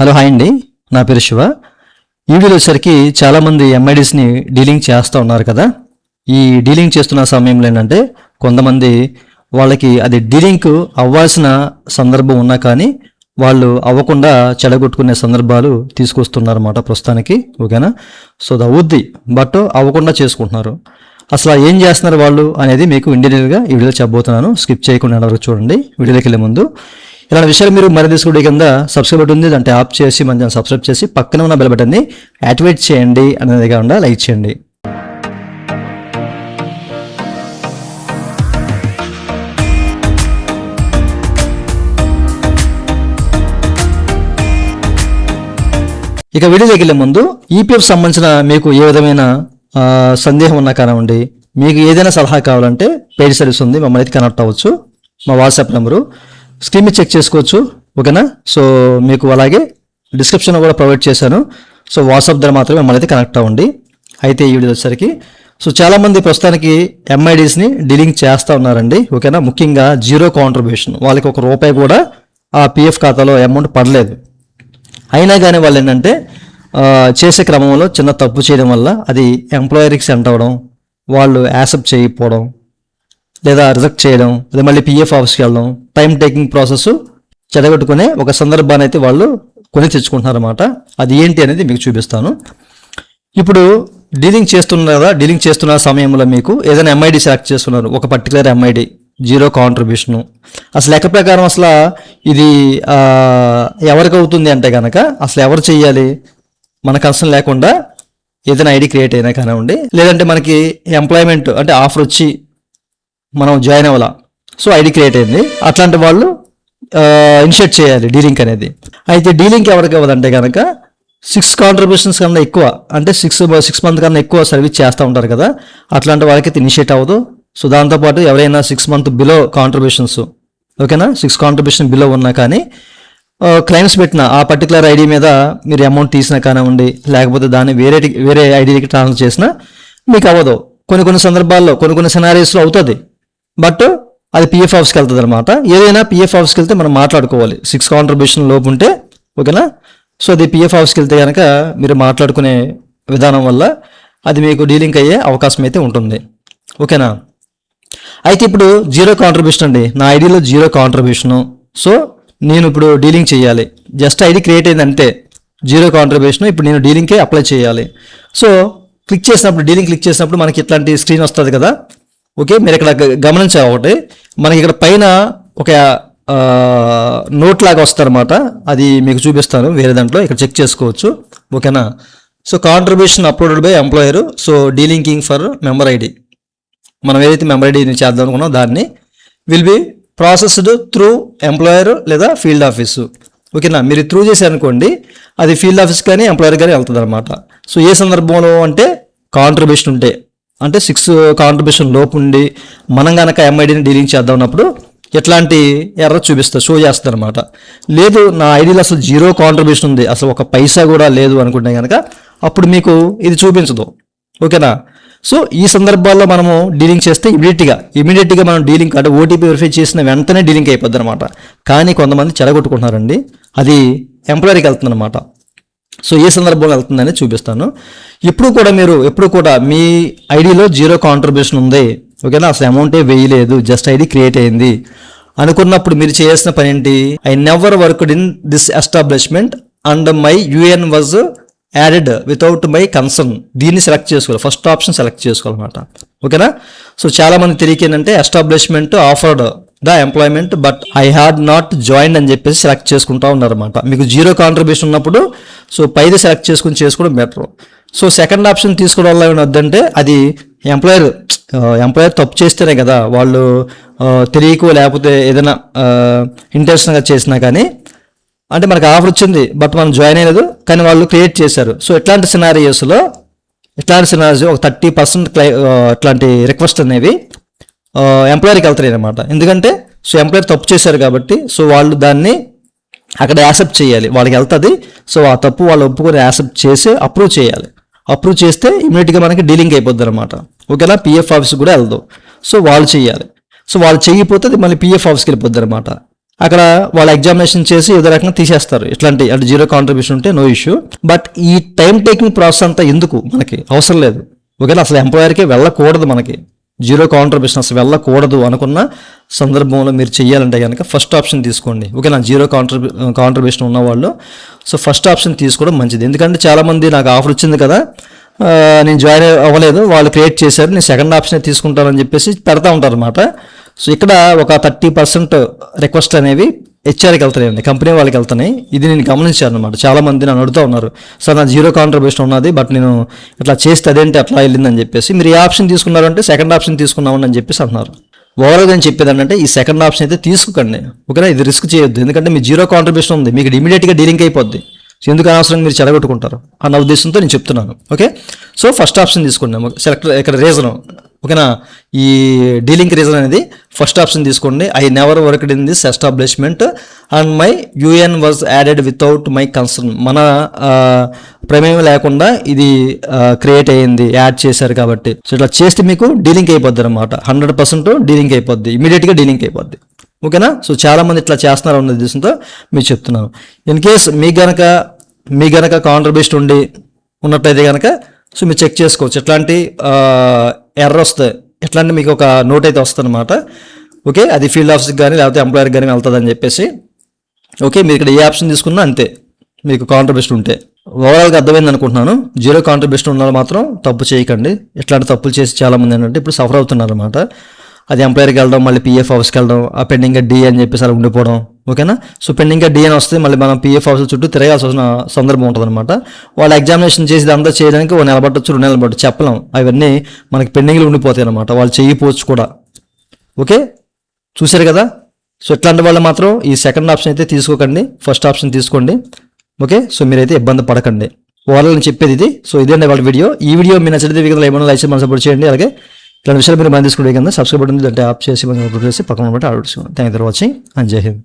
Hello hi అండి, నా పేరు శివ. ఈ వీడియోలో వచ్చరికి చాలామంది ఎంఐడీస్ని డీలింగ్ చేస్తూ ఉన్నారు కదా. ఈ డీలింగ్ చేస్తున్న సమయంలో ఏంటంటే కొంతమంది వాళ్ళకి అది డీలింగ్ అవ్వాల్సిన సందర్భం ఉన్నా కానీ వాళ్ళు అవ్వకుండా చెడగొట్టుకునే సందర్భాలు తీసుకొస్తున్నారన్నమాట ప్రస్తుతానికి. ఓకేనా? సో అది అవుద్ది, బట్ అవ్వకుండా చేసుకుంటున్నారు. అసలు ఏం చేస్తున్నారు వాళ్ళు అనేది మీకు ఇండివిజువల్గా ఈ వీడియోలో చెప్పబోతున్నాను. స్కిప్ చేయకుండా వరకు చూడండి. వీడియోలోకి వెళ్ళే ముందు ఇలాంటి విషయాలు మీరు మరి తీసుకుంటే కింద సబ్స్క్రైబ్ బటన్ ఉంది, దాన్ని ట్యాప్ చేసి మంచిగా సబ్స్క్రైబ్ చేసి పక్కన ఉన్న బెల్ బటన్ని యాక్టివేట్ చేయండి, అనేది కాకుండా లైక్ చేయండి. ఇక వీడియోకి వెళ్ళే ముందు ఈపీఎఫ్ సంబంధించిన మీకు ఏ విధమైన సందేహం ఉన్నా కానివ్వండి, మీకు ఏదైనా సలహా కావాలంటే పెయిడ్ సర్వీస్ ఉంది, మమ్మల్ని అయితే కనెక్ట్ అవ్వచ్చు. మా వాట్సాప్ నెంబరు స్క్రీన్ మీద చెక్ చేసుకోవచ్చు. ఓకేనా? సో మీకు అలాగే డిస్క్రిప్షన్లో కూడా ప్రొవైడ్ చేశాను. సో వాట్సాప్ ద్వారా మాత్రమే మమ్మల్ని అయితే కనెక్ట్ అవ్వండి. అయితే ఈ వీడియో వచ్చేసరికి సో చాలామంది ప్రస్తుతానికి ఎంఐడీస్ని డీలింగ్ చేస్తూ ఉన్నారండి. ఓకేనా? ముఖ్యంగా జీరో కాంట్రిబ్యూషన్, వాళ్ళకి ₹1 కూడా ఆ పిఎఫ్ ఖాతాలో అమౌంట్ పడలేదు. అయినా కానీ వాళ్ళు ఏంటంటే చేసే క్రమంలో చిన్న తప్పు చేయడం వల్ల అది ఎంప్లాయర్కి సెండ్ అవ్వడం, వాళ్ళు యాక్సెప్ట్ చేయకపోవడం లేదా రిజెక్ట్ చేయడం, అదే మళ్ళీ పిఎఫ్ ఆఫీస్కి వెళ్ళడం, టైం టేకింగ్ ప్రాసెస్ చెడగొట్టుకునే ఒక సందర్భాన్ని అయితే వాళ్ళు కొని తెచ్చుకుంటున్నారన్నమాట. అది ఏంటి అనేది మీకు చూపిస్తాను. ఇప్పుడు డీలింగ్ చేస్తున్న సమయంలో మీకు ఏదైనా ఎంఐడి సెలెక్ట్ చేస్తున్నారు, ఒక పర్టికులర్ ఎంఐడి జీరో కాంట్రిబ్యూషను. అసలు లెక్క ప్రకారం అసలు ఇది ఎవరికి అవుతుంది అంటే కనుక అసలు ఎవరు చెయ్యాలి? మన కన్సర్న్ లేకుండా ఏదైనా ఐడి క్రియేట్ అయినా కానివ్వండి, లేదంటే మనకి ఎంప్లాయ్మెంట్ అంటే ఆఫర్ వచ్చి మనం జాయిన్ అవ్వాలా, సో ఐడి క్రియేట్ అయింది, అట్లాంటి వాళ్ళు ఇనిషియేట్ చేయాలి డీలింగ్ అనేది. అయితే డీలింగ్ ఎవరికి అవ్వదంటే కనుక 6 కాంట్రిబ్యూషన్స్ కన్నా ఎక్కువ, అంటే 6 మంత్ కన్నా ఎక్కువ సర్వీస్ చేస్తూ ఉంటారు కదా, అట్లాంటి వాళ్ళకి ఇనిషియేట్ అవ్వదు. సో దాంతోపాటు ఎవరైనా 6 మంత్ బిలో కాంట్రిబ్యూషన్స్, ఓకేనా, 6 కాంట్రిబ్యూషన్ బిలో ఉన్నా కానీ క్లైమ్స్ పెట్టిన ఆ పర్టికులర్ ఐడి మీద మీరు అమౌంట్ తీసినా కానివ్వండి, లేకపోతే దాన్ని వేరే ఐడికి ట్రాన్స్ఫర్ చేసినా మీకు అవ్వదు. కొన్ని సందర్భాల్లో కొన్ని సినారీస్లో అవుతుంది, బట్ అది పిఎఫ్ ఆఫీస్కి వెళ్తుంది అనమాట. ఏదైనా పిఎఫ్ ఆఫీస్కి వెళ్తే మనం మాట్లాడుకోవాలి, 6 కాంట్రిబ్యూషన్ లోపు ఉంటే. ఓకేనా? సో అది పిఎఫ్ ఆఫీస్కి వెళ్తే కనుక మీరు మాట్లాడుకునే విధానం వల్ల అది మీకు డీలింగ్ అయ్యే అవకాశం అయితే ఉంటుంది. ఓకేనా? అయితే ఇప్పుడు జీరో కాంట్రిబ్యూషన్ అండి, నా ఐడిలో జీరో కాంట్రిబ్యూషను. సో నేను ఇప్పుడు డీలింగ్ చేయాలి, జస్ట్ ఐడి క్రియేట్ అయింది అంతే, జీరో కాంట్రిబ్యూషన్. ఇప్పుడు నేను డీలింగ్కే అప్లై చేయాలి. సో డీలింగ్ క్లిక్ చేసినప్పుడు మనకి ఇట్లాంటి స్క్రీన్ వస్తుంది కదా. ఓకే, మీరు ఇక్కడ గమనించాలి ఒకటి, మనకి ఇక్కడ పైన ఒక నోట్ లాగా వస్తారన్నమాట. అది మీకు చూపిస్తాను వేరే దాంట్లో, ఇక్కడ చెక్ చేసుకోవచ్చు. ఓకేనా? So contribution uploaded by employer, so delinking for member ID. మనం ఏదైతే మెంబర్ ఐడి చేద్దాం అనుకున్నాం దాన్ని will be processed through employer లేదా ఫీల్డ్ ఆఫీసు. ఓకేనా? మీరు త్రూ చేశారనుకోండి, అది ఫీల్డ్ ఆఫీస్ కానీ ఎంప్లాయర్ కానీ వెళ్తుంది అనమాట. సో ఏ సందర్భంలో అంటే కాంట్రిబ్యూషన్ ఉంటే, అంటే 6 కాంట్రిబ్యూషన్ లోపు ఉండి మనం కనుక ఎంఐడిని డీలింగ్ చేద్దాం ఉన్నప్పుడు ఎట్లాంటి ఎర్ర చూపిస్తా, షో చేస్తారు అనమాట. లేదు నా ఐడిలో అసలు జీరో కాంట్రిబ్యూషన్ ఉంది, అసలు ₹1 కూడా లేదు అనుకుంటే కనుక అప్పుడు మీకు ఇది చూపించదు. ఓకేనా? సో ఈ సందర్భాల్లో మనము డీలింగ్ చేస్తే ఇమీడియట్గా మనం డీలింగ్ అంటే ఓటీపీ వెరిఫై చేసిన వెంటనే డీలింగ్ అయిపోద్ది అనమాట. కానీ కొంతమంది చెడగొట్టుకుంటున్నారండి, అది ఎంప్లాయర్కి వెళ్తుంది అనమాట. సో ఏ సందర్భంలో వెళ్తుందని చూపిస్తాను. ఎప్పుడు కూడా మీ ఐడిలో జీరో కాంట్రిబ్యూషన్ ఉంది, ఓకేనా, అసలు అమౌంటే వేయలేదు, జస్ట్ ఐడి క్రియేట్ అయింది అనుకున్నప్పుడు మీరు చేయాల్సిన పని ఏంటి? I never worked in this establishment and my UN was added without my concern. దీన్ని సెలెక్ట్ చేసుకోవాలి, ఫస్ట్ ఆప్షన్ సెలెక్ట్ చేసుకోవాలన్నమాట. ఓకేనా? సో చాలా మంది తెలియక ఏంటంటే establishment offered the employment but I had not joined అని చెప్పేసి సెలెక్ట్ చేసుకుంటా ఉన్నారన్నమాట. మీకు జీరో కాంట్రిబ్యూషన్ ఉన్నప్పుడు సో పైది సెలెక్ట్ చేసుకోవడం బెటర్. సో సెకండ్ ఆప్షన్ తీసుకోవడం వల్ల ఏమవుతుందంటే అది ఎంప్లాయర్ తప్పు చేస్తేనే కదా, వాళ్ళు తెలియకో లేకపోతే ఏదైనా ఇంటెన్షన్గా చేసినా కానీ, అంటే మనకు ఆఫర్ వచ్చింది బట్ మనం జాయిన్ అయ్యలేదు కానీ వాళ్ళు క్రియేట్ చేశారు. సో ఇట్లాంటి సినారియోస్లో ఒక 30% ఇట్లాంటి రిక్వెస్ట్ అనేవి ఎంప్లాయర్కి వెళ్తాయి అనమాట. ఎందుకంటే సో ఎంప్లాయర్ తప్పు చేశారు కాబట్టి సో వాళ్ళు దాన్ని అక్కడ యాక్సెప్ట్ చేయాలి, వాళ్ళకి వెళ్తుంది. సో ఆ తప్పు వాళ్ళు ఒప్పుకొని యాక్సెప్ట్ చేసి అప్రూవ్ చేయాలి. అప్రూవ్ చేస్తే ఇమీడియట్గా మనకి డీలింగ్ అయిపోద్ది అనమాట. ఓకేనా? పిఎఫ్ ఆఫీస్కి కూడా వెళ్దాం. సో వాళ్ళు చేయాలి. సో వాళ్ళు చేయకపోతే అది మళ్ళీ పిఎఫ్ ఆఫీస్కి వెళ్ళిపోద్ది అనమాట. అక్కడ వాళ్ళ ఎగ్జామినేషన్ చేసి ఏదో రకంగా తీసేస్తారు. ఇట్లాంటి అంటే జీరో కాంట్రిబ్యూషన్ ఉంటే నో ఇష్యూ. బట్ ఈ టైం టేకింగ్ ప్రాసెస్ అంతా ఎందుకు, మనకి అవసరం లేదు. ఓకేనా, అసలు ఎంప్లాయర్కి వెళ్ళకూడదు, మనకి జీరో కాంట్రిబ్యూషన్ అసలు వెళ్ళకూడదు అనుకున్న సందర్భంలో మీరు చేయాలంటే కనుక ఫస్ట్ ఆప్షన్ తీసుకోండి. ఓకేనా, జీరో కాంట్రిబ్యూషన్ ఉన్నవాళ్ళు సో ఫస్ట్ ఆప్షన్ తీసుకోవడం మంచిది. ఎందుకంటే చాలామంది నాకు ఆఫర్ వచ్చింది కదా, నేను జాయిన్ అవ్వలేదు, వాళ్ళు క్రియేట్ చేశారు, నేను సెకండ్ ఆప్షన్ తీసుకుంటానని చెప్పేసి పెడతా ఉంటారు అనమాట. సో ఇక్కడ ఒక 30% రిక్వెస్ట్ అనేవి హెచ్ఆర్కి వెళ్తున్నాయండి, కంపెనీ వాళ్ళకి వెళ్తున్నాయి. ఇది నేను గమనించాను అనమాట. చాలామంది నన్ను అడుగుతూ ఉన్నారు, సార్ నా జీరో కాంట్రిబ్యూషన్ ఉన్నది బట్ నేను ఇట్లా చేస్తే అదేంటి అట్లా వెళ్ళిందని చెప్పేసి. మీరు ఏ ఆప్షన్ తీసుకున్నారంటే సెకండ్ ఆప్షన్ తీసుకున్నామని అని చెప్పేసి అంటున్నారు. ఓవరాల్గా నేను చెప్పేది ఏంటంటే ఈ సెకండ్ ఆప్షన్ అయితే తీసుకోకండి. ఓకేనా, ఇది రిస్క్ చేయొద్దు. ఎందుకంటే మీ జీరో కాంట్రిబ్యూషన్ ఉంది, మీకు ఇమీడియట్గా డీలింగ్ అయిపోద్ది. సో ఎందుకు అనవసరంగా మీరు చెడగొట్టుకుంటారు అన్న ఉద్దేశంతో నేను చెప్తున్నాను. ఓకే, సో ఫస్ట్ ఆప్షన్ తీసుకున్నాము. సెలెక్ట్ ఇక్కడ రీజన్, ఓకేనా, ఈ డీలింగ్ రీజన్ అనేది ఫస్ట్ ఆప్షన్ తీసుకోండి. I never worked in this establishment and my UN was added without my concern. మన ప్రమేయం లేకుండా ఇది క్రియేట్ అయ్యింది, యాడ్ చేశారు కాబట్టి. సో ఇట్లా చేస్తే మీకు డీలింగ్ అయిపోద్ది అనమాట. 100% డీలింగ్ అయిపోద్ది, ఇమీడియట్గా డీలింగ్ అయిపోద్ది. ఓకేనా, సో చాలామంది ఇట్లా చేస్తున్నారు అన్న ఉద్దేశంతో మీరు చెప్తున్నాను. ఇన్ కేస్ మీ గనక కాంట్రిబ్యూషన్ ఉన్నట్టయితే కనుక సో మీరు చెక్ చేసుకోవచ్చు. ఎట్లాంటి ఎర్రర్ వస్తాయి, ఎట్లాంటి మీకు ఒక నోట్ అయితే వస్తుంది అనమాట. ఓకే, అది ఫీల్డ్ ఆఫీస్కి కానీ లేకపోతే ఎంప్లాయర్కి కానీ వెళ్తుంది అని చెప్పేసి. ఓకే, మీరు ఇక్కడ ఏ ఆప్షన్ తీసుకున్నా అంతే, మీకు కాంట్రిబ్యూషన్ ఉంటే. ఓవరాల్గా అర్థమైంది అనుకుంటున్నాను. జీరో కాంట్రిబ్యూషన్ ఉన్న మాత్రం తప్పు చేయకండి. ఇట్లాంటి తప్పులు చేసి చాలామంది ఏంటంటే ఇప్పుడు సఫర్ అవుతున్నారు అనమాట. అది ఎంప్లాయర్కి వెళ్ళడం, మళ్ళీ పీఎఫ్ ఆఫీస్కి వెళ్ళడం, ఆ పెండింగ్గా డి అని చెప్పేసి అలా ఉండిపోవడం. ఓకేనా, సో పెండింగ్గా డి అని వస్తే మళ్ళీ మనం పీఎఫ్ ఆఫీస్ చుట్టూ తిరగాల్సి వచ్చిన సందర్భం ఉంటుంది అనమాట. వాళ్ళు ఎగ్జామినేషన్ చేసి అంతా చేయడానికి 1 నెల పట్టొచ్చు, 2 నెలలు పట్టొచ్చు, చెప్పలేం. అవన్నీ మనకి పెండింగ్లు ఉండిపోతాయి అనమాట, వాళ్ళు చేయకపోవచ్చు కూడా. ఓకే, చూశారు కదా. సో ఇట్లాంటి వాళ్ళు మాత్రం ఈ సెకండ్ ఆప్షన్ అయితే తీసుకోకండి, ఫస్ట్ ఆప్షన్ తీసుకోండి. ఓకే, సో మీరైతే ఇబ్బంది పడకండి. ఓవరాల్ నేను చెప్పేది ఇది. సో ఇదే వాళ్ళ వీడియో. ఈ వీడియో మీరు నచ్చితే ఏమైనా లైక్ చేసి సపోర్ట్ చేయండి. అలాగే ఇలాంటి విషయాలు మీరు మనం తీసుకుంటే కింద సబ్స్క్రైబ్ బటన్ అంటే ఆప్ చేసి మనం అప్లోడ్ చేసి పక్కన బట్టి ఆర్డర్ చేసుకోండి. Thank you for watching and జై హింద్.